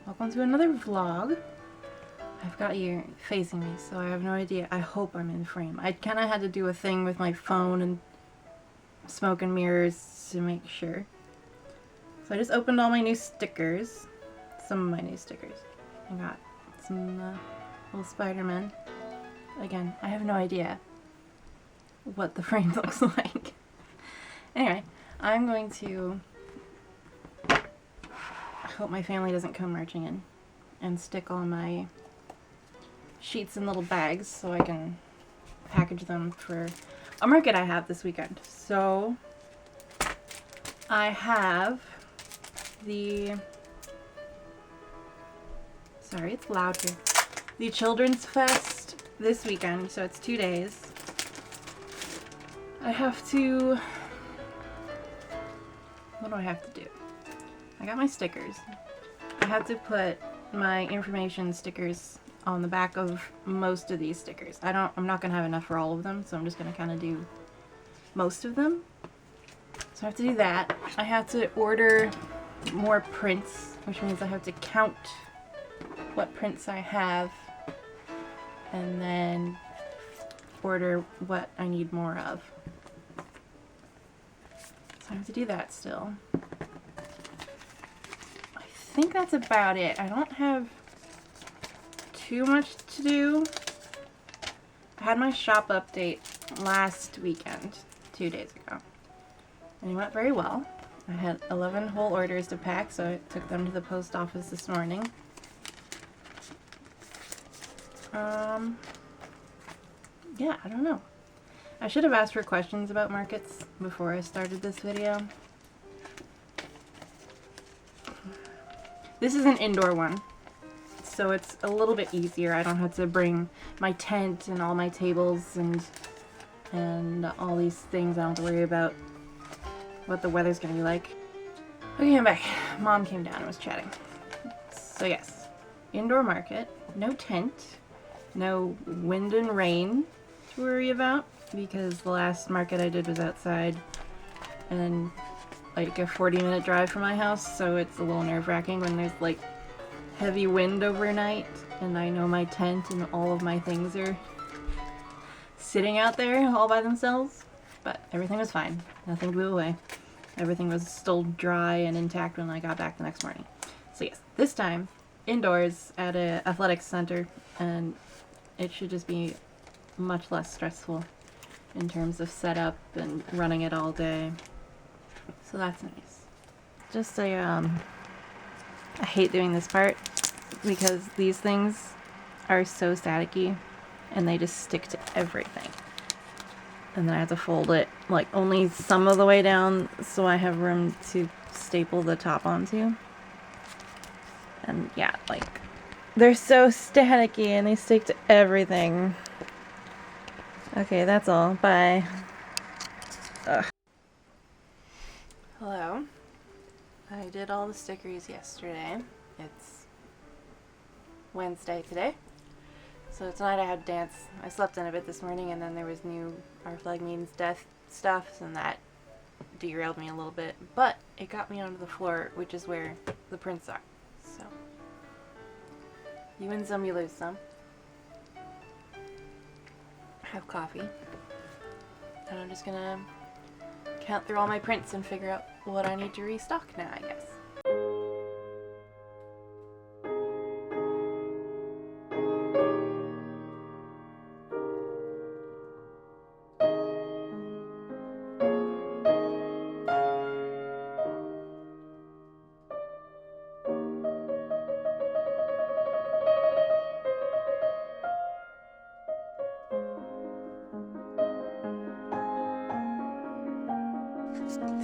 Welcome to another vlog. I've got you facing me, so I have no idea. I hope I'm in frame. I kind of had to do a thing with my phone and smoke and mirrors to make sure. So I just opened all my new stickers. Some of my new stickers. I got some little Spider-Man. Again, I have no idea what the frame looks like. Anyway, I'm going to... I hope my family doesn't come marching in and stick all my sheets in little bags so I can package them for a market I have this weekend. So I have the, sorry it's loud here, the Children's Fest this weekend, so it's 2 days. I have to, what do I have to do? I got my stickers. I have to put my information stickers on the back of most of these stickers. I'm not gonna have enough for all of them, so I'm just gonna kind of do most of them. So I have to do that. I have to order more prints, which means I have to count what prints I have and then order what I need more of. So I have to do that still. I think that's about it. I don't have too much to do. I had my shop update last weekend, 2 days ago, and it went very well. I had 11 whole orders to pack, so I took them to the post office this morning. Yeah, I don't know. I should have asked for questions about markets before I started this video. This is an indoor one, so it's a little bit easier. I don't have to bring my tent and all my tables and all these things. I don't have to worry about what the weather's gonna be like. Okay, I'm back. Mom came down and was chatting. So yes, indoor market, no tent, no wind and rain to worry about, because the last market I did was outside and like a 40-minute drive from my house, so it's a little nerve-wracking when there's like heavy wind overnight and I know my tent and all of my things are sitting out there all by themselves. But everything was fine. Nothing blew away. Everything was still dry and intact when I got back the next morning. So yes, this time indoors at a athletics center, and it should just be much less stressful in terms of setup and running it all day. So that's nice. Just I hate doing this part because these things are so staticky and they just stick to everything. And then I have to fold it like only some of the way down so I have room to staple the top onto. And yeah, like they're so staticky and they stick to everything. Okay, that's all. Bye. Ugh. Hello. I did all the stickers yesterday. It's Wednesday today. So tonight I had dance. I slept in a bit this morning, and then there was new Our Flag Means Death stuff, and that derailed me a little bit. But it got me onto the floor, which is where the prints are. So you win some, you lose some. Have coffee. And I'm just gonna count through all my prints and figure out what I need to restock now, I guess.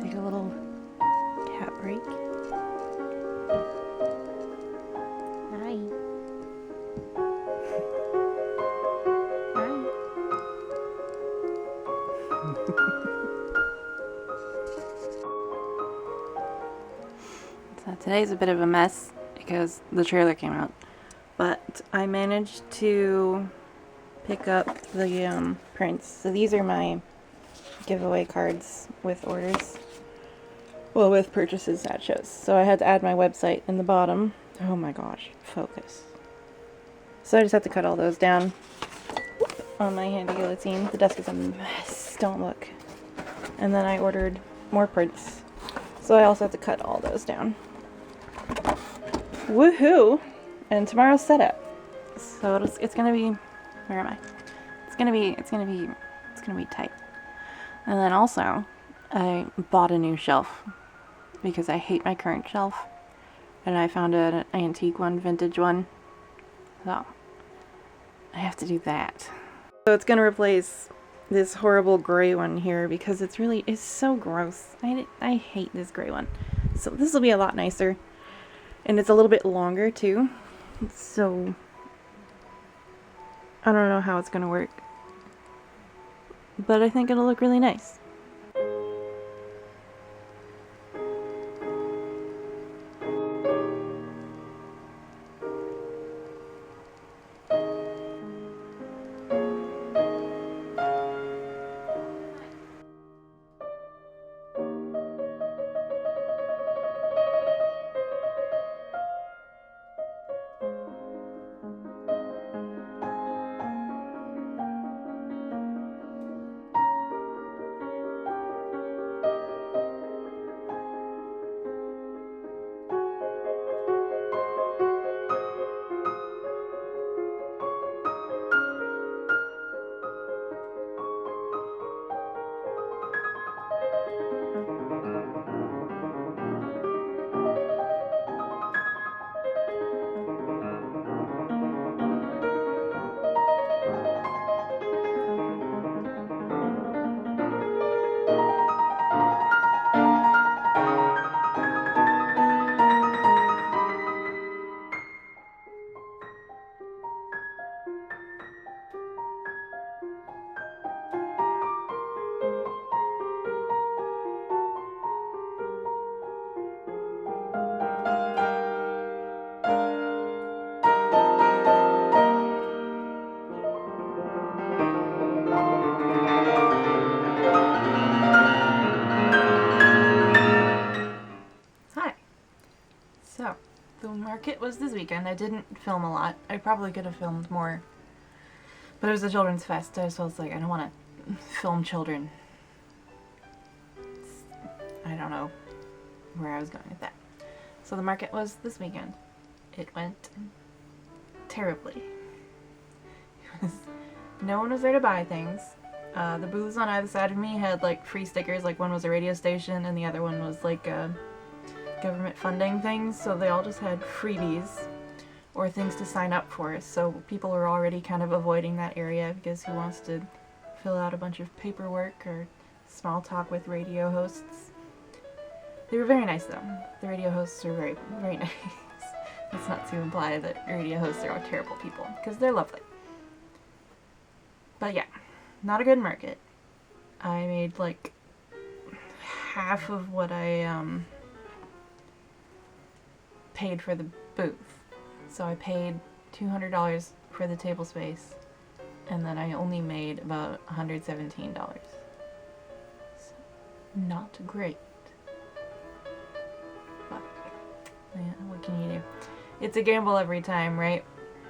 Take a little cat break. Hi. Hi. So today's a bit of a mess because the trailer came out, but I managed to pick up the prints. So these are my giveaway cards with orders. Well, with purchases that shows. So I had to add my website in the bottom Oh my gosh, focus. So I just have to cut all those down on my handy guillotine. The desk is a mess, don't look. And then I ordered more prints, so I also have to cut all those down. Woohoo! And tomorrow's setup. So it's gonna be, where am I? It's gonna be tight. And then also, I bought a new shelf because I hate my current shelf, and I found an antique one, vintage one. So I have to do that. So it's gonna replace this horrible gray one here because it's so gross. I hate this gray one. So this will be a lot nicer, and it's a little bit longer too. So I don't know how it's gonna work, but I think it'll look really nice. Market was this weekend. I didn't film a lot. I probably could have filmed more, but it was a children's fest, so it's like I don't want to film children. I don't know where I was going with that. So the market was this weekend. It went terribly. No one was there to buy things. The booths on either side of me had like free stickers, like one was a radio station and the other one was like a government funding things, so they all just had freebies or things to sign up for, so people were already kind of avoiding that area because who wants to fill out a bunch of paperwork or small talk with radio hosts. They were very nice though. The radio hosts are very, very nice. It's not to imply that radio hosts are all terrible people, because they're lovely. But yeah, not a good market. I made like half of what I paid for the booth. So I paid $200 for the table space, and then I only made about $117. So, not great. But, yeah, what can you do? It's a gamble every time, right?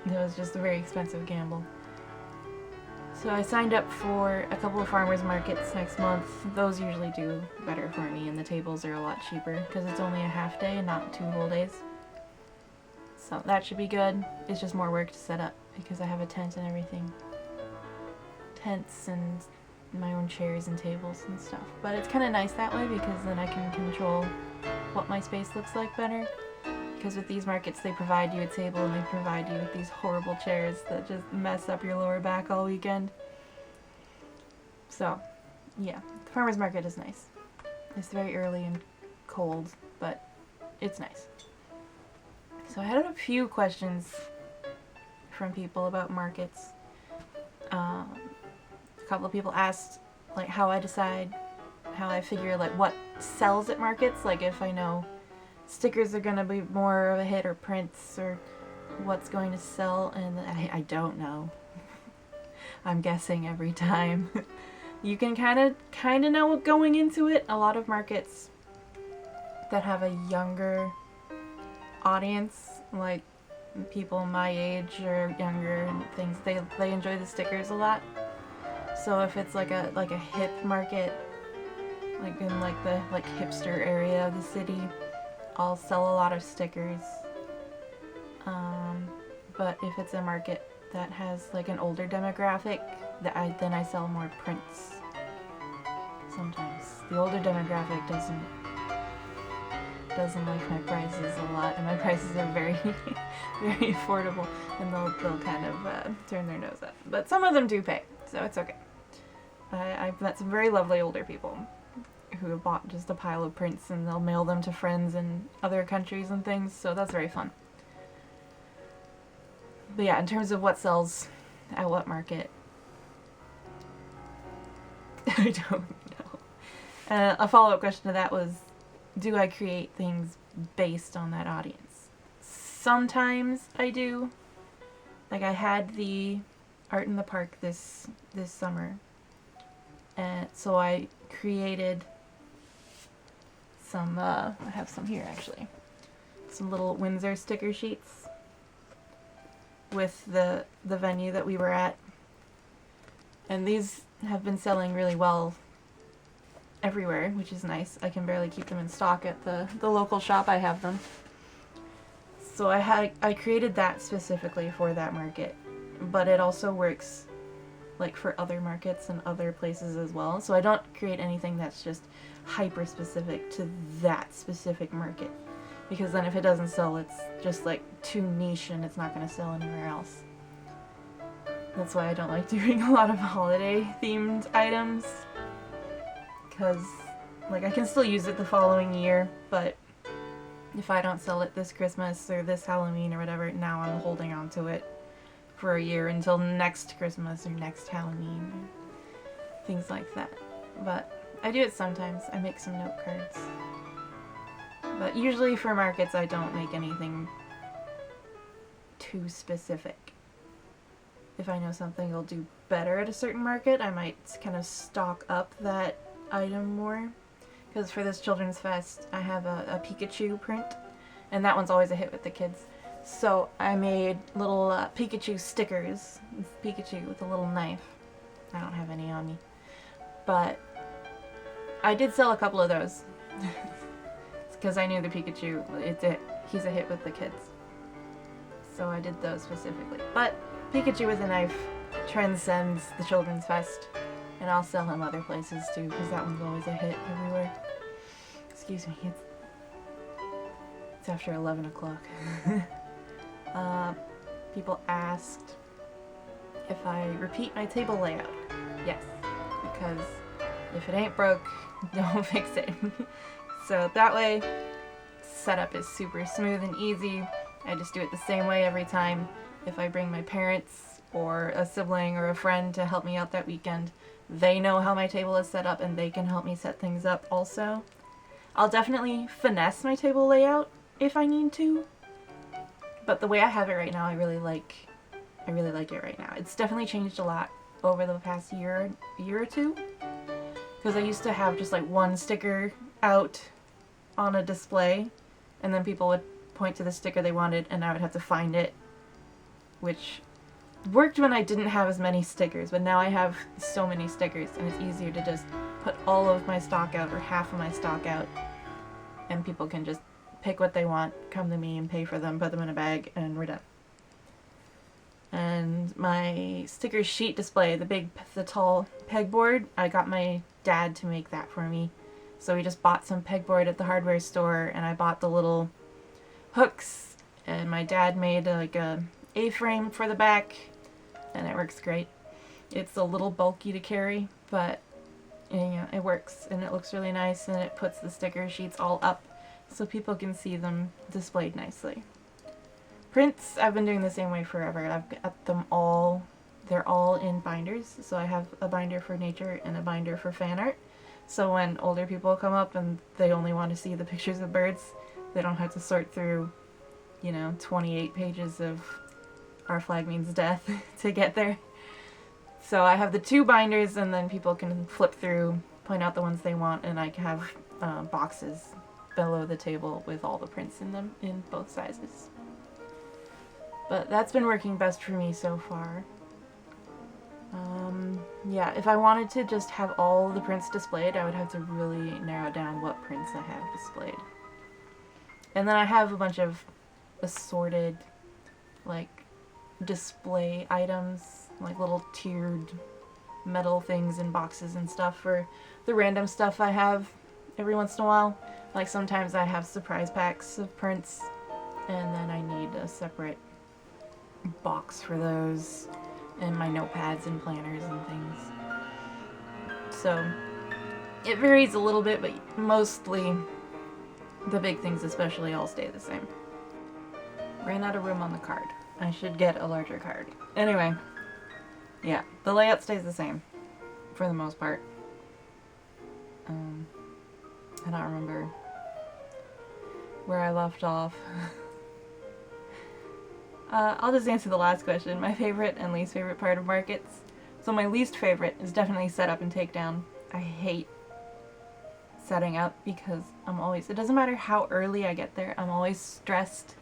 It was just a very expensive gamble. So I signed up for a couple of farmers markets next month. Those usually do better for me, and the tables are a lot cheaper because it's only a half day, not 2 whole days. So that should be good. It's just more work to set up because I have a tent and everything. Tents and my own chairs and tables and stuff. But it's kind of nice that way because then I can control what my space looks like better. Because with these markets they provide you a table and they provide you with these horrible chairs that just mess up your lower back all weekend. So, yeah, the farmer's market is nice. It's very early and cold, but it's nice. So I had a few questions from people about markets. A couple of people asked like how I figure like what sells at markets, like if I know stickers are gonna be more of a hit or prints or what's going to sell, and I don't know. I'm guessing every time. You can kind of know going into it. A lot of markets that have a younger audience like people my age or younger and things, they enjoy the stickers a lot. So if it's like a hip market, like in like the hipster area of the city, I'll sell a lot of stickers. But if it's a market that has like an older demographic, then I sell more prints. Sometimes the older demographic doesn't like my prices a lot, and my prices are very very affordable, and they'll kind of turn their nose up. But some of them do pay, so it's okay. I've met some very lovely older people who have bought just a pile of prints, and they'll mail them to friends in other countries and things, so that's very fun. But yeah, in terms of what sells at what market, I don't know. A follow-up question to that was, do I create things based on that audience? Sometimes I do. Like I had the Art in the Park this summer, and so I created some, I have some here actually, some little Windsor sticker sheets with the venue that we were at, and these have been selling really well everywhere, which is nice. I can barely keep them in stock at the local shop I have them. So I created that specifically for that market, but it also works like for other markets and other places as well. So I don't create anything that's just hyper specific to that specific market, because then if it doesn't sell, it's just like too niche and it's not going to sell anywhere else. That's why I don't like doing a lot of holiday themed items, because like I can still use it the following year, but if I don't sell it this Christmas or this Halloween or whatever, now I'm holding on to it for a year until next Christmas or next Halloween or things like that. But I do it sometimes. I make some note cards. But usually for markets I don't make anything too specific. If I know something will do better at a certain market, I might kind of stock up that item more. Because for this Children's Fest, I have a Pikachu print, and that one's always a hit with the kids. So I made little Pikachu stickers, Pikachu with a little knife. I don't have any on me. But I did sell a couple of those. Because I knew the Pikachu, he's a hit with the kids. So I did those specifically. But Pikachu with a knife transcends the Children's Fest, and I'll sell him other places too, because that one's always a hit everywhere. Excuse me, it's after 11 o'clock. People asked if I repeat my table layout. Yes, because if it ain't broke, don't fix it. So that way, setup is super smooth and easy. I just do it the same way every time. If I bring my parents or a sibling or a friend to help me out that weekend, they know how my table is set up and they can help me set things up also. I'll definitely finesse my table layout if I need to, but the way I have it right now, I really like it right now. It's definitely changed a lot over the past year or two, because I used to have just like one sticker out on a display, and then people would point to the sticker they wanted and I would have to find it, which worked when I didn't have as many stickers, but now I have so many stickers and it's easier to just put all of my stock out or half of my stock out, and people can just pick what they want, come to me and pay for them, put them in a bag, and we're done. And my sticker sheet display, the tall pegboard, I got my dad to make that for me. So we just bought some pegboard at the hardware store, and I bought the little hooks, and my dad made like a A-frame for the back, and it works great. It's a little bulky to carry, but yeah, it works, and it looks really nice, and it puts the sticker sheets all up so people can see them displayed nicely. Prints, I've been doing the same way forever. I've got them all, they're all in binders, so I have a binder for nature and a binder for fan art. So when older people come up and they only want to see the pictures of birds, they don't have to sort through, 28 pages of Our Flag Means Death to get there. So I have the two binders, and then people can flip through, point out the ones they want, and I have boxes below the table with all the prints in them in both sizes. But that's been working best for me so far. Yeah, if I wanted to just have all the prints displayed, I would have to really narrow down what prints I have displayed. And then I have a bunch of assorted, like, display items, like little tiered metal things in boxes and stuff for the random stuff I have every once in a while. Like sometimes I have surprise packs of prints, and then I need a separate box for those, and my notepads and planners and things. So it varies a little bit, but mostly the big things especially all stay the same. Ran out of room on the card. I should get a larger card. Anyway, yeah, the layout stays the same for the most part. I don't remember where I left off. I'll just answer the last question. My favorite and least favorite part of markets. So my least favorite is definitely setup and takedown. I hate setting up because it doesn't matter how early I get there, I'm always stressed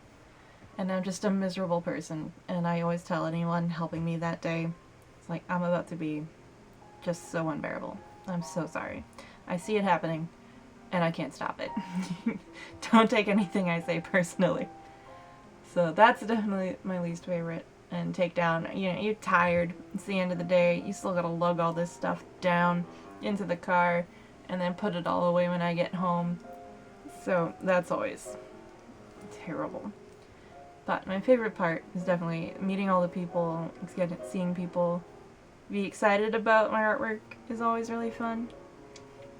and I'm just a miserable person. And I always tell anyone helping me that day, it's like, I'm about to be just so unbearable. I'm so sorry. I see it happening and I can't stop it. Don't take anything I say personally. So that's definitely my least favorite. And takedown, you know, you're tired, it's the end of the day, you still gotta lug all this stuff down into the car and then put it all away when I get home. So that's always terrible. But my favorite part is definitely meeting all the people, seeing people be excited about my artwork is always really fun.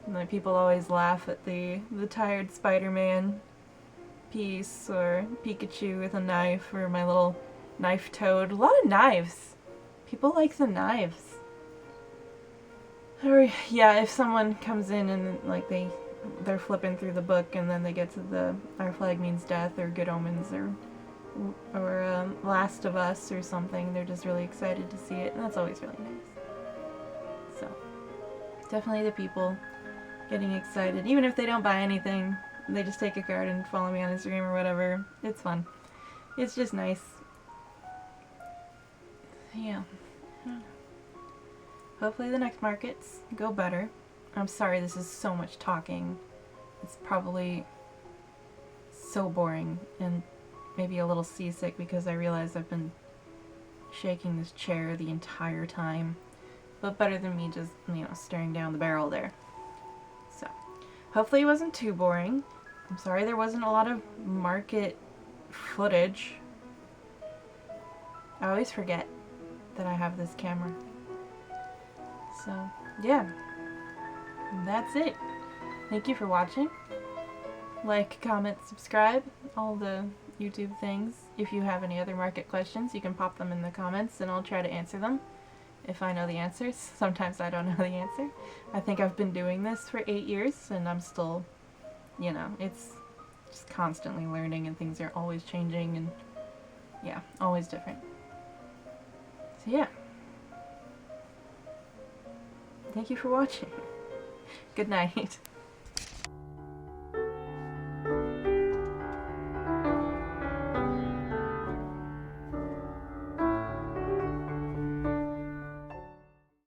And the people always laugh at the tired Spider-Man piece, or Pikachu with a knife, or my little knife toad. A lot of knives. People like the knives. Or yeah, if someone comes in and like they're flipping through the book and then they get to the Our Flag Means Death or Good Omens or Last of Us or something, they're just really excited to see it, and that's always really nice. So definitely the people getting excited, even if they don't buy anything, they just take a card and follow me on Instagram or whatever. It's fun. It's just nice. Yeah. Hopefully the next markets go better. I'm sorry this is so much talking. It's probably so boring and maybe a little seasick because I realize I've been shaking this chair the entire time. But better than me just, you know, staring down the barrel there. So, hopefully it wasn't too boring. I'm sorry there wasn't a lot of market footage. I always forget that I have this camera. So, yeah. That's it. Thank you for watching. Like, comment, subscribe, all the YouTube things. If you have any other market questions, you can pop them in the comments and I'll try to answer them if I know the answers. Sometimes I don't know the answer. I think I've been doing this for 8 years and I'm still, you know, it's just constantly learning and things are always changing and yeah, always different. So yeah. Thank you for watching. Good night.